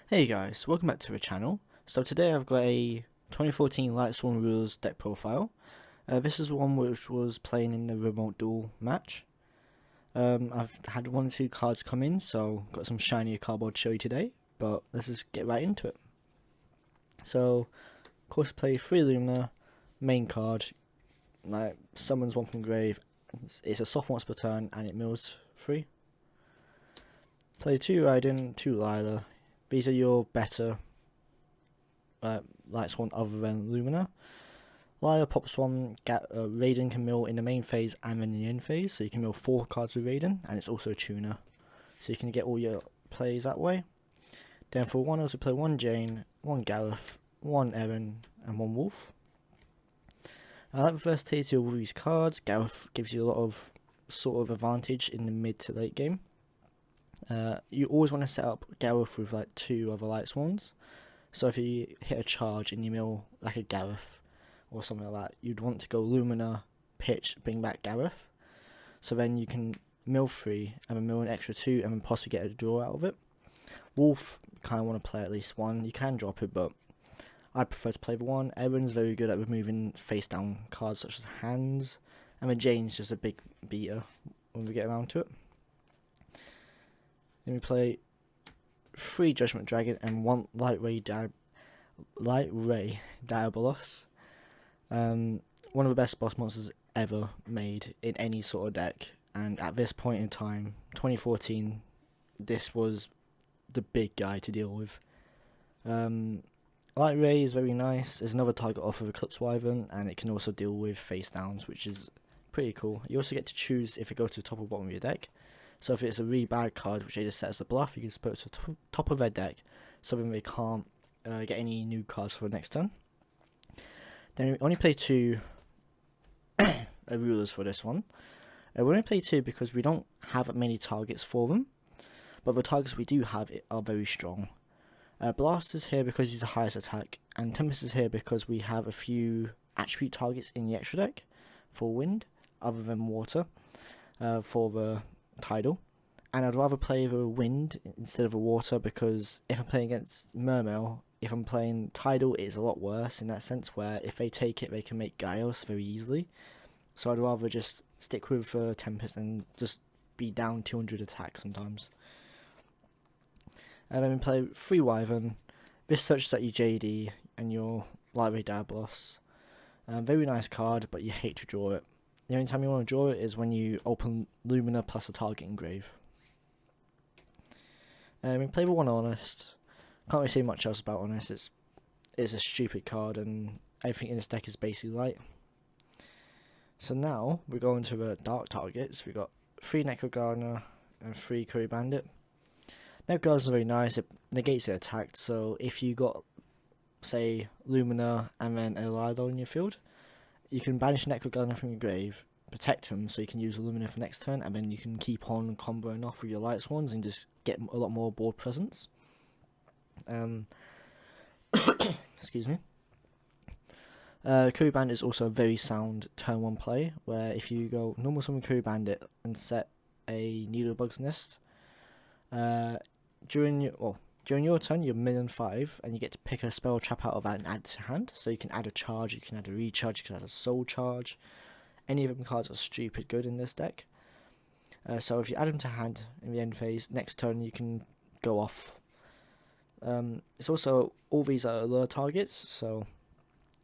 Hey guys, welcome back to the channel. So today I've got a 2014 Lightsworn Rules deck profile. This is one which was playing in the remote duel match. I've had one or two cards come in, so got some shinier cardboard to show you today, but let's just get right into it. So, of course play 3 Luma, main card, like summons one from grave, it's a soft once per turn and it mills 3. Play 2 Raiden, 2 Lila. These are your better Lightsworn other than Lumina. Lila pops one, Raiden can mill in the main phase and in the end phase, so you can mill 4 cards with Raiden, and it's also a tuner. So you can get all your plays that way. Then for one, I also play 1 Jane, 1 Gareth, 1 Eren, and 1 Wolf. I like the versatility of all these cards. Gareth gives you a lot of sort of advantage in the mid to late game. You always want to set up Gareth with like 2 other Lightsworns. So if you hit a charge and you mill like a Gareth or something like that, you'd want to go Lumina, pitch, bring back Gareth. So then you can mill 3 and then mill an extra 2 and then possibly get a draw out of it. Wolf, kind of want to play at least 1. You can drop it, but I prefer to play the 1. Eren's very good at removing face down cards such as hands. And then Jane's just a big beater when we get around to it. Then we play 3 Judgment Dragon and 1 Light Ray Diabolos. One of the best boss monsters ever made in any sort of deck, and at this point in time, 2014, this was the big guy to deal with. Light Ray is very nice. There's another target off of Eclipse Wyvern, and it can also deal with face downs, which is pretty cool. You also get to choose if it goes to the top or bottom of your deck. So if it's a really bad card, which they just set as a bluff, you can just put it to the top of their deck, so then they can't get any new cards for the next turn. Then we only play 2 rulers for this one. We only play 2 because we don't have many targets for them, but the targets we do have are very strong. Blast is here because he's the highest attack, and Tempest is here because we have a few attribute targets in the extra deck for wind, other than water, for the tidal. And I'd rather play the wind instead of the water, because if I'm playing against Mermail, if I'm playing tidal, it's a lot worse in that sense, where if they take it, they can make Gaios very easily. So I'd rather just stick with Tempest and just be down 200 attack sometimes. And then we play 3 Wyvern. This searches at your JD and your Light Ray Diabolos. Very nice card, but you hate to draw it. The only time you want to draw it is when you open Lumina plus a target engrave. We play the 1 Honest. Can't really say much else about Honest. It's a stupid card, and everything in this deck is basically light. So now we're going to the dark targets. We've got 3 Necro Gardener and 3 Curry Bandit. Necro Gardener's very nice. It negates the attack. So if you got, say, Lumina and then a Lilo in your field, you can banish Necro Gardener from your grave, protect him so you can use Lumina for next turn, and then you can keep on comboing off with your Lightsworns and just get a lot more board presence. Excuse me. Curry Bandit is also a very sound turn 1 play, where if you go normal summon Curry Bandit and set a Needlebug's Nest, during your turn, you're 1,000,005, and you get to pick a spell trap out of that and add it to hand. So you can add a charge, you can add a recharge, you can add a soul charge. Any of them cards are stupid good in this deck. So if you add them to hand in the end phase, next turn you can go off. It's also, all these are lure targets, so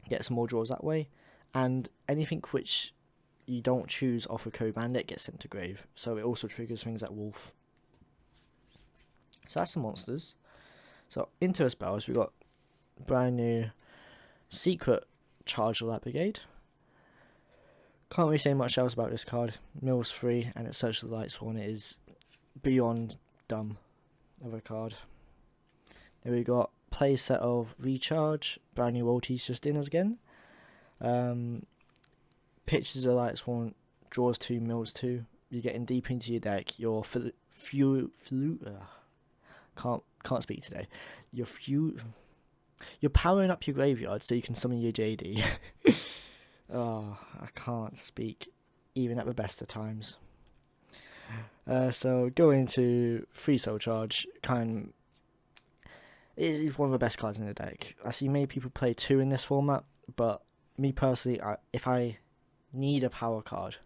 get some more draws that way. And anything which you don't choose off of Curry Bandit gets sent to grave. So it also triggers things like Wolf. So that's the monsters. So into the spells, we've got brand new Secret Charge of Light Brigade. Can't really say much else about this card. Mills 3 and it searches the Lightsworn. It is beyond dumb of a card. Then we got play set of Recharge, brand new ultis just in us again. Pitches a Lightsworn, draws 2, mills 2. You're getting deep into your deck. Your can't speak today. You're powering up your graveyard so you can summon your JD. Oh, I can't speak even at the best of times. So go into free soul charge, It is one of the best cards in the deck. I see many people play 2 in this format, but me personally, if I need a power card,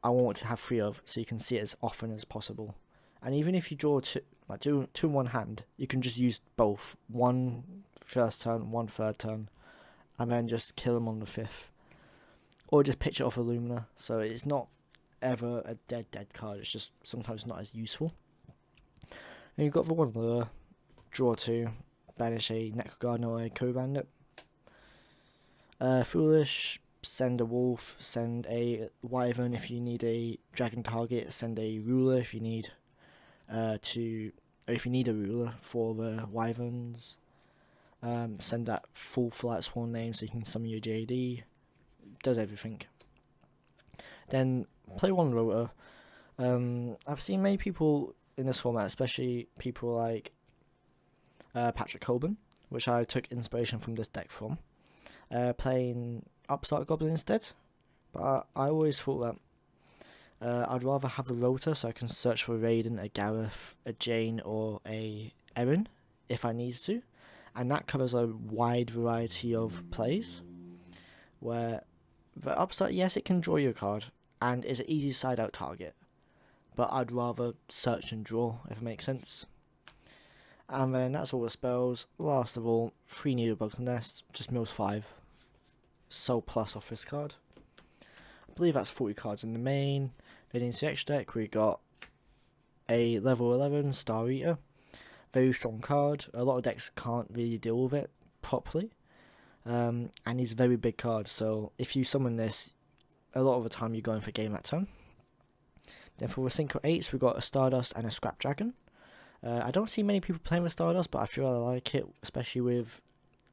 I want to have 3 of, so you can see it as often as possible. And even if you draw 2, like two in one hand, you can just use both. 1 first turn, 1 third turn, and then just kill them on the 5th. Or just pitch it off Illumina, so it's not ever a dead card, it's just sometimes not as useful. And you've got the Wanderer, draw 2, banish a Necrogarden or a Co-Bandit. Foolish, send a Wolf, send a Wyvern if you need a Dragon target, send a Ruler if you need if you need a Ruler for the Wyverns. Send that full Lightsworn name so you can summon your JD. Does everything. Then play 1 Rotor. I've seen many people in this format, especially people like Patrick Hoban, which I took inspiration from this deck from, playing Upstart Goblin instead. But I always thought that I'd rather have a Rotor so I can search for a Raiden, a Gareth, a Jane, or a Erin if I need to, and that covers a wide variety of plays. Where the Upstart, yes, it can draw your card and is an easy side out target, but I'd rather search and draw, if it makes sense. And then that's all the spells. Last of all, 3 Needlebug's Nest, just mills 5. So plus off this card. I believe that's 40 cards in the main. Then into the extra deck, we got a level 11 Star Eater. Very strong card. A lot of decks can't really deal with it properly. And he's a very big card, so if you summon this, a lot of the time you're going for game that turn. Then for the Synchro 8s, we've got a Stardust and a Scrap Dragon. I don't see many people playing with Stardust, but I feel I like it, especially with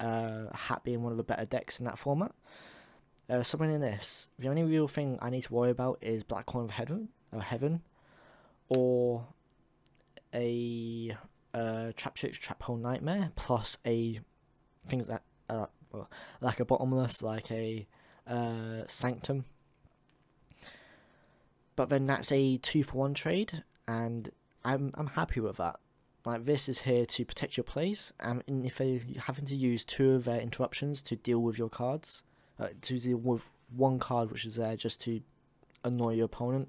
Hat being one of the better decks in that format. Summoning this, the only real thing I need to worry about is Black Horn of Heaven, or a Trap Tricks, Trap Hole Nightmare, plus a things that like a Bottomless, like a Sanctum. But then that's a 2-for-1 trade, and I'm happy with that. Like, this is here to protect your plays, and if you're having to use 2 of their interruptions to deal with your cards, to deal with 1 card which is there just to annoy your opponent,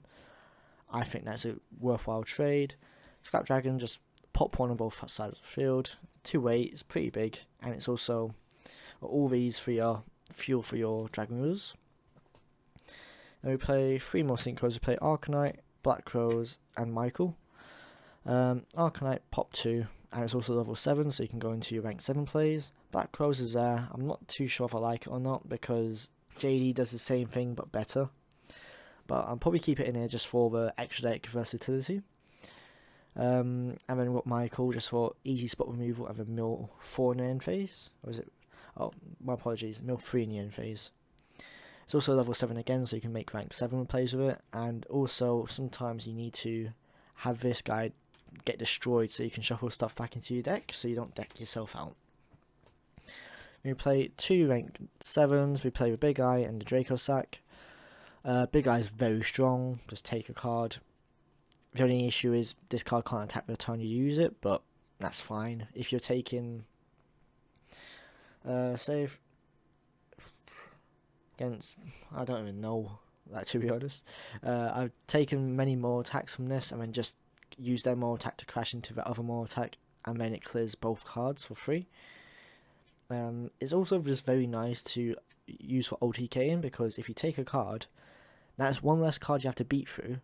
I think that's a worthwhile trade. Scrap Dragon, just pop 1 on both sides of the field. 2-8, it's pretty big, and it's also, all these 3 are fuel for your Dragon Rulers. Then we play 3 more Synchros. We play Arcanite, Black Crows, and Michael. Arcanite, pop 2, and it's also level 7, so you can go into your rank 7 plays. Black Crows is there. I'm not too sure if I like it or not, because JD does the same thing but better. But I'll probably keep it in here just for the extra deck versatility. And then we've got Michael just for easy spot removal and then mill 4 in the end phase. Or is it? Oh, my apologies, mill 3 in the end phase. It's also level 7 again, so you can make rank 7 plays with it. And also, sometimes you need to have this guy get destroyed so you can shuffle stuff back into your deck so you don't deck yourself out. We play 2 rank 7s. We play the Big Eye and the Draco Sack. Big Eye is very strong. Just take a card. The only issue is this card can't attack the turn you use it, but that's fine. If you're taking, say, against, I don't even know, like, to be honest. I've taken many more attacks from this and then just use their more attack to crash into the other more attack, and then it clears both cards for free. It's also just very nice to use for OTKing, because if you take a card, that's 1 less card you have to beat through,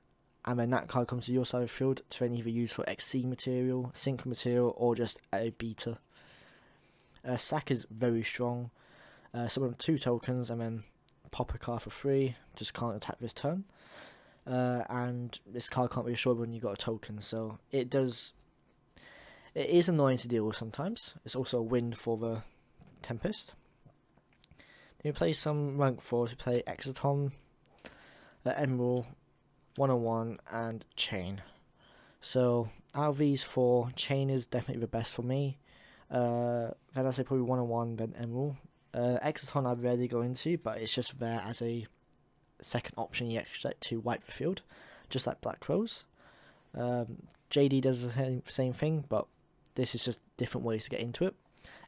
and then that card comes to your side of the field to then either use for XC material, Synchro material, or just a beater. Sack is very strong. Summon 2 tokens and then pop a card for free, just can't attack this turn. And this card can't be destroyed when you got a token, so it is annoying to deal with sometimes. It's also a win for the Tempest. Then we play some rank 4s. We play Exaton, Emerald, 101, and Chain. So out of these 4, Chain is definitely the best for me. Then I say probably 101, then Emerald. Exaton I rarely go into, but it's just there as a second option you extract to wipe the field, just like Black Crows. JD does the same thing, but this is just different ways to get into it.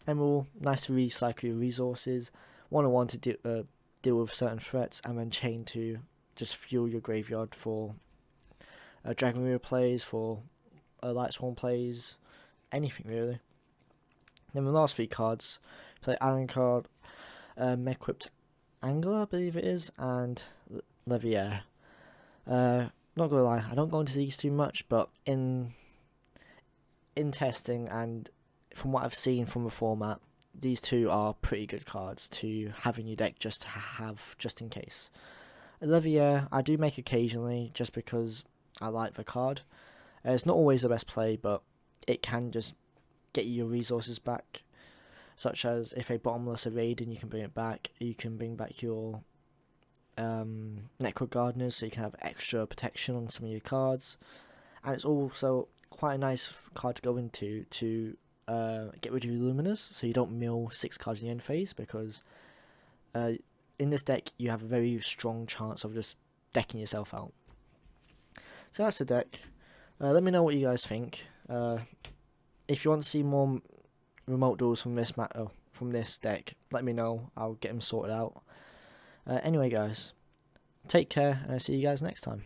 Emerald, nice to recycle your resources. 101 to deal with certain threats, and then Chain to just fuel your graveyard for Dragon Reaver plays, for Lightsworn plays, anything really. Then the last 3 cards, play Alucard, Mequipped Angler, I believe it is, and Levier. Not gonna lie, I don't go into these too much, but in testing and from what I've seen from the format, these 2 are pretty good cards to have in your deck just to have, just in case. Levier, I do make occasionally just because I like the card. It's not always the best play, but it can just get you your resources back. Such as if a bottomless are raiding, you can bring it back. You can bring back your Necro Gardeners, so you can have extra protection on some of your cards. And it's also quite a nice card to go into to get rid of your Luminous, so you don't mill 6 cards in the end phase, because in this deck you have a very strong chance of just decking yourself out. So that's the deck. Let me know what you guys think. If you want to see more remote duels from this deck, let me know. I'll get them sorted out. Anyway guys, take care, and I'll see you guys next time.